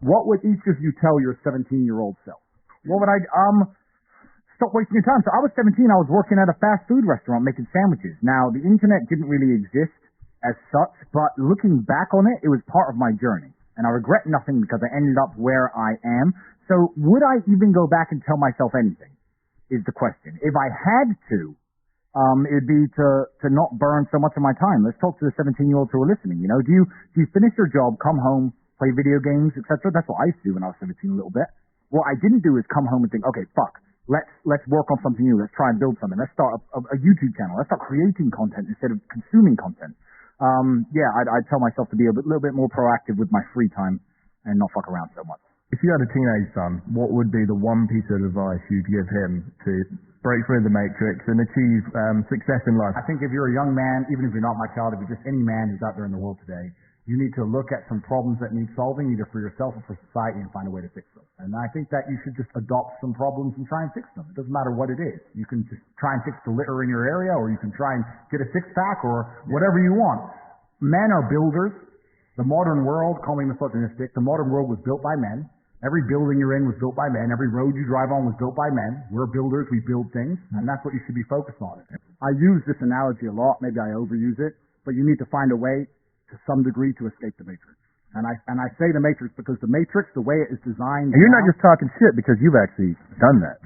what would each of you tell your 17-year-old self? What would I, stop wasting your time. So I was 17, I was working at a fast food restaurant making sandwiches. Now, the internet didn't really exist as such, but looking back on it, it was part of my journey. And I regret nothing because I ended up where I am. So would I even go back and tell myself anything, is the question. If I had to, it'd be to not burn so much of my time. Let's talk to the 17-year-olds who are listening. You know, do you finish your job, come home, play video games, etc.? That's what I used to do when I was 17 a little bit. What I didn't do is come home and think, okay, fuck. Let's work on something new. Let's try and build something. Let's start a YouTube channel. Let's start creating content instead of consuming content. I'd tell myself to be a little bit more proactive with my free time and not fuck around so much. If you had a teenage son, what would be the one piece of advice you'd give him to break through the matrix and achieve success in life? I think if you're a young man, even if you're not my child, if you're just any man who's out there in the world today, you need to look at some problems that need solving, either for yourself or for society, and find a way to fix them. And I think that you should just adopt some problems and try and fix them. It doesn't matter what it is. You can just try and fix the litter in your area, or you can try and get a six-pack, or whatever you want. Men are builders. The modern world, call me misogynistic, the modern world was built by men. Every building you're in was built by men. Every road you drive on was built by men. We're builders. We build things, and that's what you should be focused on. I use this analogy a lot. Maybe I overuse it, but you need to find a way to some degree to escape the matrix. And I say the matrix because the matrix, the way it is designed. And you're not just talking shit because you've actually done that.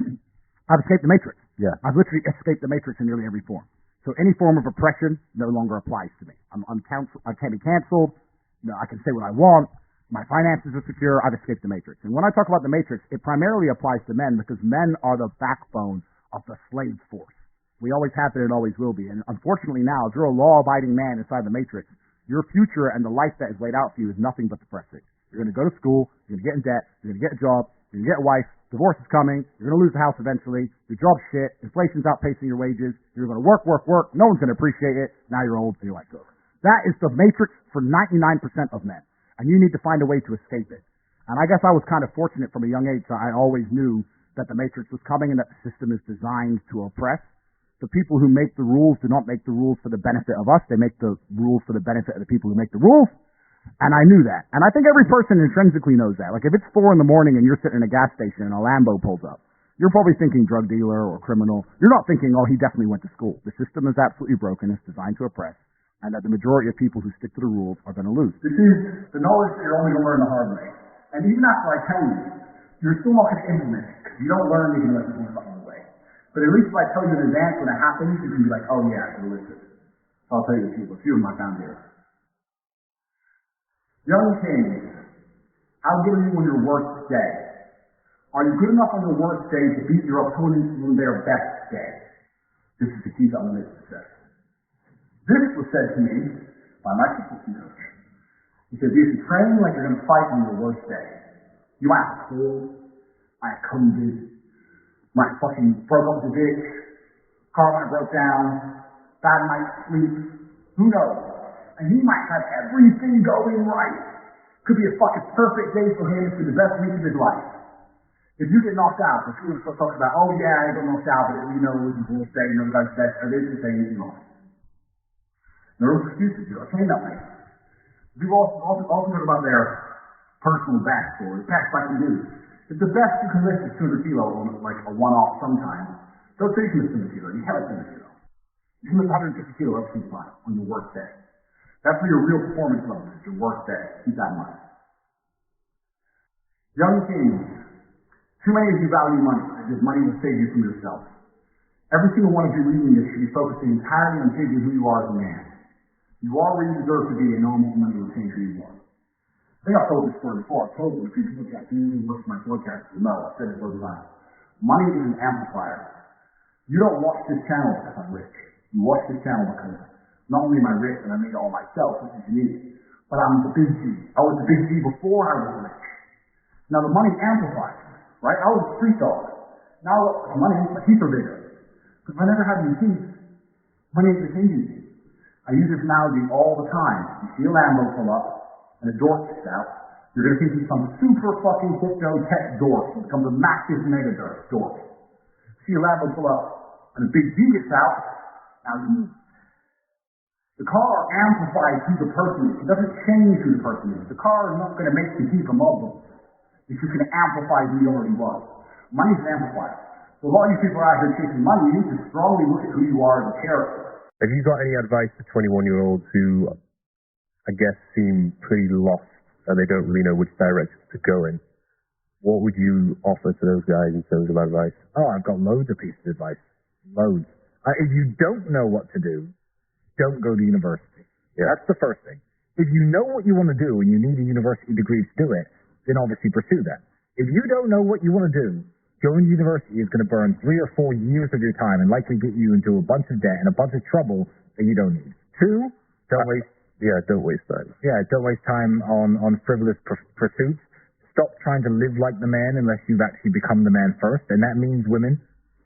I've escaped the matrix. Yeah. I've literally escaped the matrix in nearly every form. So any form of oppression no longer applies to me. I can't be canceled. No, I can say what I want. My finances are secure. I've escaped the matrix. And when I talk about the matrix, it primarily applies to men because men are the backbone of the slave force. We always have been and always will be. And unfortunately now, if you're a law-abiding man inside the matrix, your future and the life that is laid out for you is nothing but depressing. You're going to go to school, you're going to get in debt, you're going to get a job, you're going to get a wife, divorce is coming, you're going to lose the house eventually, your job's shit, inflation's outpacing your wages, you're going to work, no one's going to appreciate it, now you're old and your life's over. That is the matrix for 99% of men, and you need to find a way to escape it. And I guess I was kind of fortunate from a young age, so I always knew that the matrix was coming and that the system is designed to oppress. The people who make the rules do not make the rules for the benefit of us. They make the rules for the benefit of the people who make the rules. And I knew that. And I think every person intrinsically knows that. Like if it's 4 a.m. and you're sitting in a gas station and a Lambo pulls up, you're probably thinking drug dealer or criminal. You're not thinking, oh, he definitely went to school. The system is absolutely broken. It's designed to oppress. And that the majority of people who stick to the rules are going to lose. This is the knowledge that you're only going to learn the hard way. And even after I tell you, you're still not going to implement it. Because you don't learn even unless you do something. But at least if I tell you in advance when it happens, you can be like, oh yeah, I can listen. So I'll tell you a few of them I found here. Young kings, how good are you on your worst day? Are you good enough on your worst day to beat your opponents on their best day? This is the key to unlimited success. This was said to me by my kickboxing coach. He said, you should train like you're going to fight on your worst day. You might have a cold, I have COVID, might fucking broke up with a bitch, car might broke down, bad night's sleep, who knows? And he might have everything going right. Could be a fucking perfect day for him, for the best week of his life. If you get knocked out, the school talks about, oh yeah, I got knocked out, but you know, it was his worst day, you know, the guy's best, or they didn't say anything wrong. No excuses, you know, I train that way. People also heard about their personal backstory, backfighting dudes. If the best you can lift is 200 kilo on like a one-off sometimes, don't say you can lift 200 kilo. You can't lift 200 kilo. You can lift 150 kilo every single time on your worst day. That's where your real performance level is, your worst day. Keep that in mind. Young kings, too many of you value money because money will save you from yourself. Every single one of you reading this should be focusing entirely on changing who you are as a man. You already deserve to be a normal money will change who you are. I think I've told this story before. I've told it to people that do look at my podcast. No, I've said it over time. Money is an amplifier. You don't watch this channel because I'm rich. You watch this channel because not only am I rich and I made it all myself, which is unique, but I'm the big G. I was the big G before I was rich. Now the money amplifies, right? I was a street dog. Now the money, my teeth are bigger. Because if I never had any teeth, money ain't changing me. I use this analogy all the time. You see a Lambo pull up, and a dork gets out, you're going to think he's some super fucking crypto tech dork. He becomes a massive mega dork. See a Lambo pull up, and a big G gets out, now you move. The car amplifies who the person is. It doesn't change who the person is. The car is not going to make you keep a Muslim. It's just going to amplify who you already was. Money's an amplifier. So a lot of these people are out here chasing money. You need to strongly look at who you are as a character. Have you got any advice for 21-year-olds who, I guess, seem pretty lost and they don't really know which direction to go in? What would you offer to those guys in terms of advice? Oh, I've got loads of pieces of advice. Loads. If you don't know what to do, don't go to university. Yeah. That's the first thing. If you know what you want to do and you need a university degree to do it, then obviously pursue that. If you don't know what you want to do, going to university is going to burn 3 or 4 years of your time and likely get you into a bunch of debt and a bunch of trouble that you don't need. 2, don't waste time. Yeah, don't waste time on frivolous pursuits. Stop trying to live like the man unless you've actually become the man first, and that means women.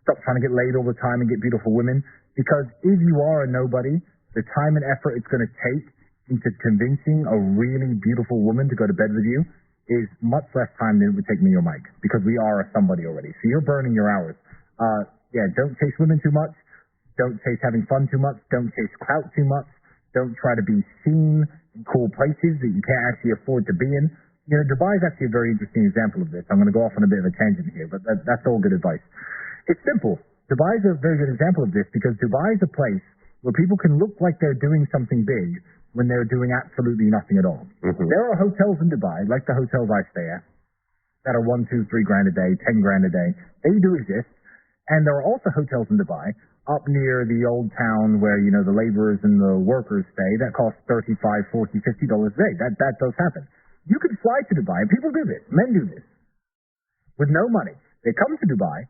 Stop trying to get laid all the time and get beautiful women, because if you are a nobody, the time and effort it's going to take into convincing a really beautiful woman to go to bed with you is much less time than it would take me or Mike, because we are a somebody already. So you're burning your hours. Don't chase women too much. Don't chase having fun too much. Don't chase clout too much. Don't try to be seen in cool places that you can't actually afford to be in. You know, Dubai is actually a very interesting example of this. I'm going to go off on a bit of a tangent here, but that's all good advice. It's simple. Dubai is a very good example of this because Dubai is a place where people can look like they're doing something big when they're doing absolutely nothing at all. Mm-hmm. There are hotels in Dubai, like the hotels I stay at, that are 1, 2, 3 grand a day, 10 grand a day. They do exist. And there are also hotels in Dubai up near the old town where, you know, the laborers and the workers stay that cost $35, $40, $50 a day. That does happen. You could fly to Dubai, and people do this. Men do this. With no money. They come to Dubai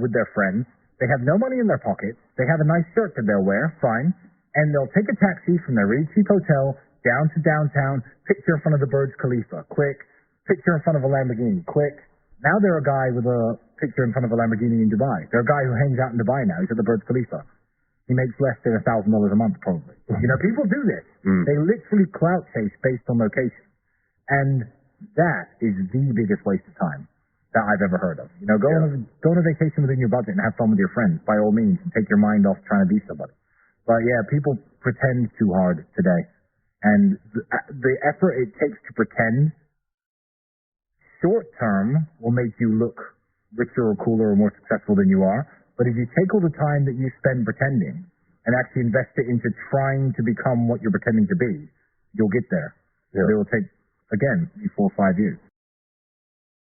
with their friends. They have no money in their pockets. They have a nice shirt that they'll wear, fine. And they'll take a taxi from their really cheap hotel down to downtown, picture in front of the Burj Khalifa, quick. Picture in front of a Lamborghini, quick. Now they're a guy with a picture in front of a Lamborghini in Dubai. They're a guy who hangs out in Dubai now. He's at the Burj Khalifa. He makes less than $1,000 a month, probably. You know, people do this. They literally clout chase based on location. And that is the biggest waste of time that I've ever heard of. You know, go on a vacation within your budget and have fun with your friends, by all means, and take your mind off trying to be somebody. But yeah, people pretend too hard today. And the effort it takes to pretend short term will make you look richer or cooler or more successful than you are. But if you take all the time that you spend pretending and actually invest it into trying to become what you're pretending to be, you'll get there. Yeah. But it will take, again, 4 or 5 years.